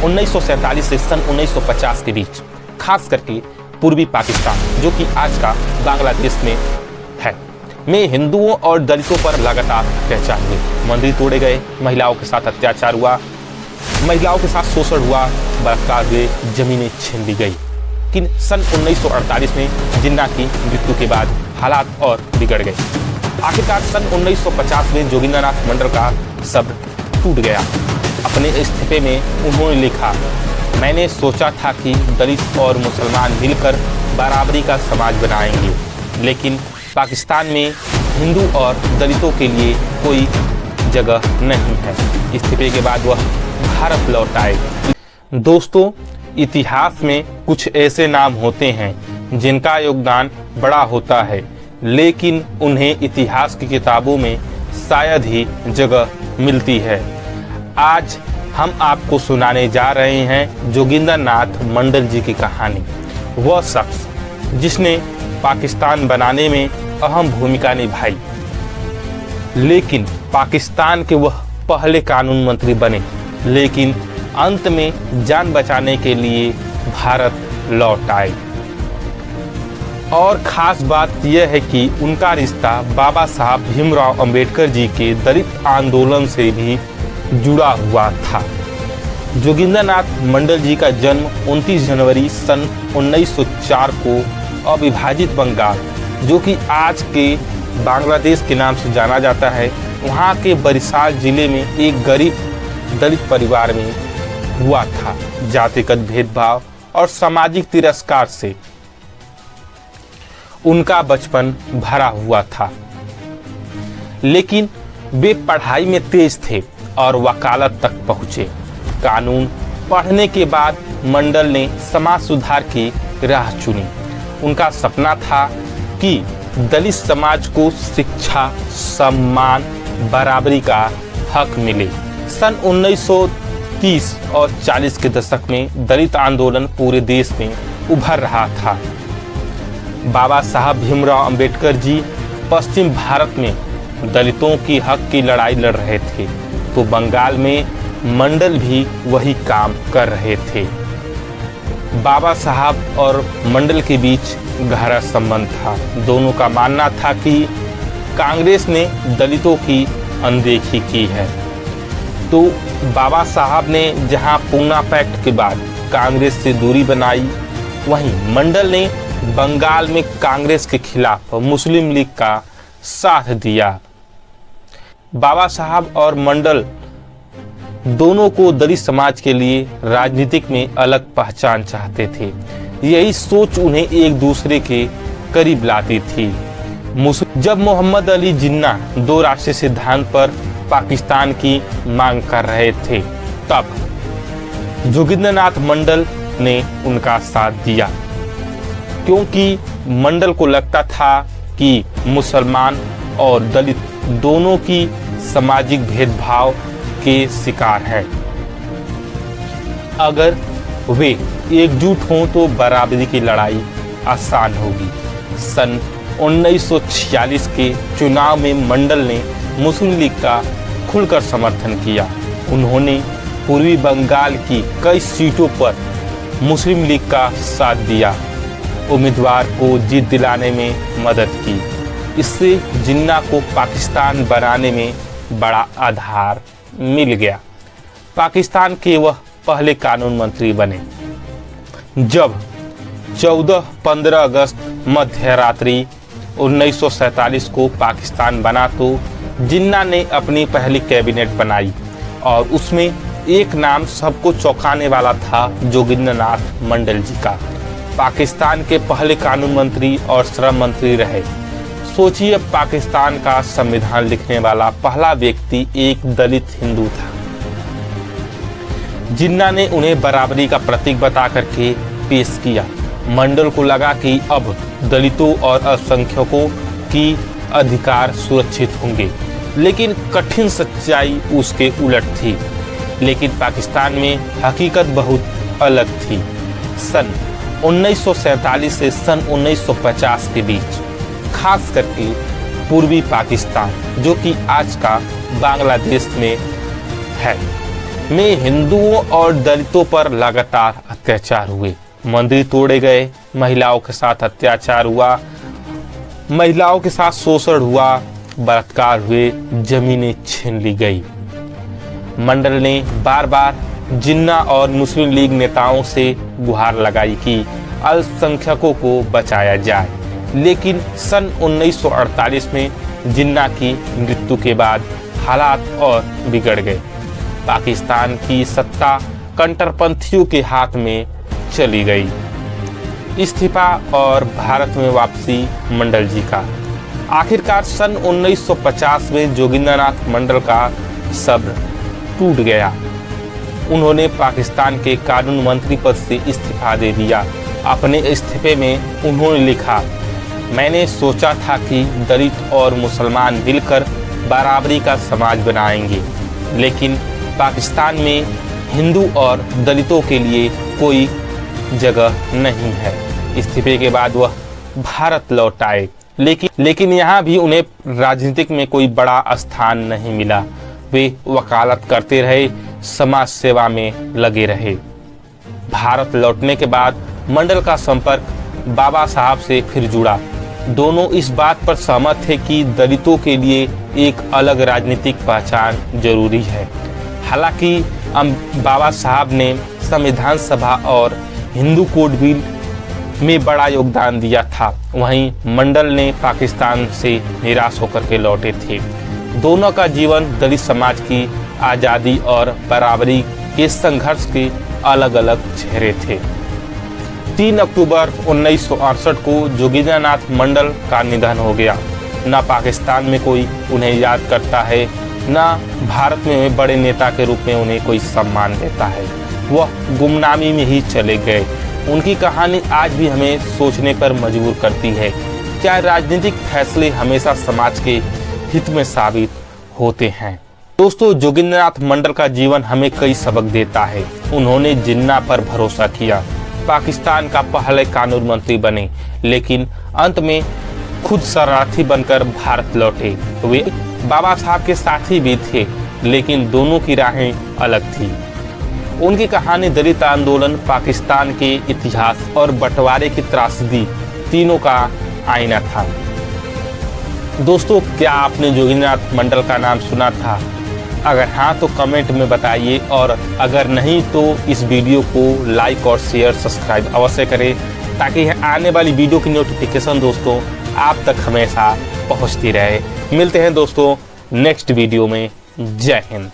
1947 से सन 1950 के बीच, खास करके पूर्वी पाकिस्तान जो कि आज का बांग्लादेश में है, में हिंदुओं और दलितों पर लगातार अत्याचार हुए। मंदिर तोड़े गए, महिलाओं के साथ अत्याचार हुआ, महिलाओं के साथ शोषण हुआ, बलात्कार हुए, जमीनें छीन ली गई। लेकिन सन 1948 में जिन्ना की मृत्यु के बाद हालात और बिगड़ गए। आखिरकार सन 1950 में जोगिंद्रनाथ मंडल का सब्र टूट गया। अपने इस्तीफे में उन्होंने लिखा, मैंने सोचा था कि दलित और मुसलमान मिलकर बराबरी का समाज बनाएंगे, लेकिन पाकिस्तान में हिंदू और दलितों के लिए कोई जगह नहीं है। इस्तीफे के बाद वह भारत लौट आए। दोस्तों, इतिहास में कुछ ऐसे नाम होते हैं जिनका योगदान बड़ा होता है, लेकिन उन्हें इतिहास की किताबों में शायद ही जगह मिलती है। आज हम आपको सुनाने जा रहे हैं जोगिंद्रनाथ मंडल जी की कहानी। वह शख्स जिसने पाकिस्तान बनाने में अहम भूमिका निभाई, लेकिन पाकिस्तान के वह पहले कानून मंत्री बने, लेकिन अंत में जान बचाने के लिए भारत लौट आए। और ख़ास बात यह है कि उनका रिश्ता बाबा साहब भीमराव अंबेडकर जी के दलित आंदोलन से भी जुड़ा हुआ था। जोगिंद्रनाथ मंडल जी का जन्म 29 जनवरी सन 1904 को अविभाजित बंगाल, जो कि आज के बांग्लादेश के नाम से जाना जाता है, वहाँ के बरिशाल जिले में एक गरीब दलित परिवार में हुआ था। जातिगत भेदभाव और सामाजिक तिरस्कार से उनका बचपन भरा हुआ था, लेकिन वे पढ़ाई में तेज थे और वकालत तक पहुँचे। कानून पढ़ने के बाद मंडल ने समाज सुधार की राह चुनी। उनका सपना था कि दलित समाज को शिक्षा, सम्मान, बराबरी का हक मिले। सन 1930 और 40 के दशक में दलित आंदोलन पूरे देश में उभर रहा था। बाबा साहब भीमराव अंबेडकर जी पश्चिम भारत में दलितों की हक की लड़ाई लड़ रहे थे, तो बंगाल में मंडल भी वही काम कर रहे थे। बाबा साहब और मंडल के बीच गहरा संबंध था। दोनों का मानना था कि कांग्रेस ने दलितों की अनदेखी की है। तो बाबा साहब ने जहां पूना पैक्ट के बाद कांग्रेस से दूरी बनाई, वहीं मंडल ने बंगाल में कांग्रेस के खिलाफ मुस्लिम लीग का साथ दिया। बाबा साहब और मंडल दोनों को दलित समाज के लिए राजनीतिक में अलग पहचान चाहते थे। यही सोच उन्हें एक दूसरे के करीब लाती थी। जब मोहम्मद अली जिन्ना दो राष्ट्रीय सिद्धांत पर पाकिस्तान की मांग कर रहे थे, तब जोगिंद्रनाथ मंडल ने उनका साथ दिया, क्योंकि मंडल को लगता था कि मुसलमान और दलित दोनों की सामाजिक भेदभाव के शिकार हैं। अगर वे एकजुट हों तो बराबरी की लड़ाई आसान होगी। सन 1946 के चुनाव में मंडल ने मुस्लिम लीग का खुलकर समर्थन किया। उन्होंने पूर्वी बंगाल की कई सीटों पर मुस्लिम लीग का साथ दिया, उम्मीदवार को जीत दिलाने में मदद की। इससे जिन्ना को पाकिस्तान बनाने में बड़ा आधार मिल गया। पाकिस्तान के वह पहले कानून मंत्री बने। जब 14-15 अगस्त मध्य रात्रि 1947 को पाकिस्तान बना, तो जिन्ना ने अपनी पहली कैबिनेट बनाई और उसमें एक नाम सबको चौंकाने वाला था, जोगिंद्रनाथ मंडल जी का। पाकिस्तान के पहले कानून मंत्री और श्रम मंत्री रहे। सोचिए, पाकिस्तान का संविधान लिखने वाला पहला व्यक्ति एक दलित हिंदू था। जिन्ना ने उन्हें बराबरी का प्रतीक बता करके पेश किया। मंडल को लगा कि अब दलितों और अल्पसंख्यकों की अधिकार सुरक्षित होंगे, लेकिन कठिन सच्चाई उसके उलट थी। लेकिन पाकिस्तान में हकीकत बहुत अलग थी। सन 1947 से सन 1950 के बीच, खास करके पूर्वी पाकिस्तान जो कि आज का बांग्लादेश में है, में हिंदुओं और दलितों पर लगातार अत्याचार हुए। मंदिर तोड़े गए, महिलाओं के साथ अत्याचार हुआ, महिलाओं के साथ शोषण हुआ, बलात्कार हुए, जमीनें छीन ली गई। मंडल ने बार बार जिन्ना और मुस्लिम लीग नेताओं से गुहार लगाई कि अल्पसंख्यकों को बचाया जाए, लेकिन सन 1948 में जिन्ना की मृत्यु के बाद हालात और बिगड़ गए। पाकिस्तान की सत्ता कट्टरपंथियों के हाथ में चली गई। इस्तीफा और भारत में वापसी मंडल जी का। आखिरकार सन 1950 में जोगिंद्रनाथ मंडल का सब्र टूट गया। उन्होंने पाकिस्तान के कानून मंत्री पद से इस्तीफा दे दिया। अपने इस्तीफे में उन्होंने लिखा, मैंने सोचा था कि दलित और मुसलमान मिलकर बराबरी का समाज बनाएंगे, लेकिन पाकिस्तान में हिंदू और दलितों के लिए कोई जगह नहीं है। इस्तीफे के बाद वह भारत लौट आए, लेकिन यहाँ भी उन्हें राजनीतिक में कोई बड़ा स्थान नहीं मिला। वे वकालत करते रहे, समाज सेवा में लगे रहे। भारत लौटने के बाद मंडल का संपर्क बाबा साहब से फिर जुड़ा। दोनों इस बात पर सहमत थे कि दलितों के लिए एक अलग राजनीतिक पहचान जरूरी है। हालांकि बाबा साहब ने संविधान सभा और हिंदू कोड बिल में बड़ा योगदान दिया था, वहीं मंडल ने पाकिस्तान से निराश होकर के लौटे थे। दोनों का जीवन दलित समाज की आज़ादी और बराबरी के संघर्ष के अलग अलग चेहरे थे। 3 अक्टूबर 1968 को जोगिंद्रनाथ मंडल का निधन हो गया। न पाकिस्तान में कोई उन्हें याद करता है, न भारत में बड़े नेता के रूप में उन्हें कोई सम्मान देता है। वह गुमनामी में ही चले गए। उनकी कहानी आज भी हमें सोचने पर मजबूर करती है। क्या राजनीतिक फैसले हमेशा समाज के हित में साबित होते हैं? दोस्तों, जोगिंद्रनाथ मंडल का जीवन हमें कई सबक देता है। उन्होंने जिन्ना पर भरोसा किया, पाकिस्तान का पहले कानून मंत्री बने, लेकिन अंत में खुद शरणार्थी बनकर भारत लौटे। वे बाबा साहब के साथी भी थे, लेकिन दोनों की राहें अलग थी। उनकी कहानी दलित आंदोलन, पाकिस्तान के इतिहास और बंटवारे की त्रासदी तीनों का आईना था। दोस्तों, क्या आपने जोगिंद्रनाथ मंडल का नाम सुना था? अगर हाँ तो कमेंट में बताइए, और अगर नहीं तो इस वीडियो को लाइक और शेयर सब्सक्राइब अवश्य करें, ताकि आने वाली वीडियो की नोटिफिकेशन दोस्तों आप तक हमेशा पहुंचती रहे। मिलते हैं दोस्तों नेक्स्ट वीडियो में। जय हिंद।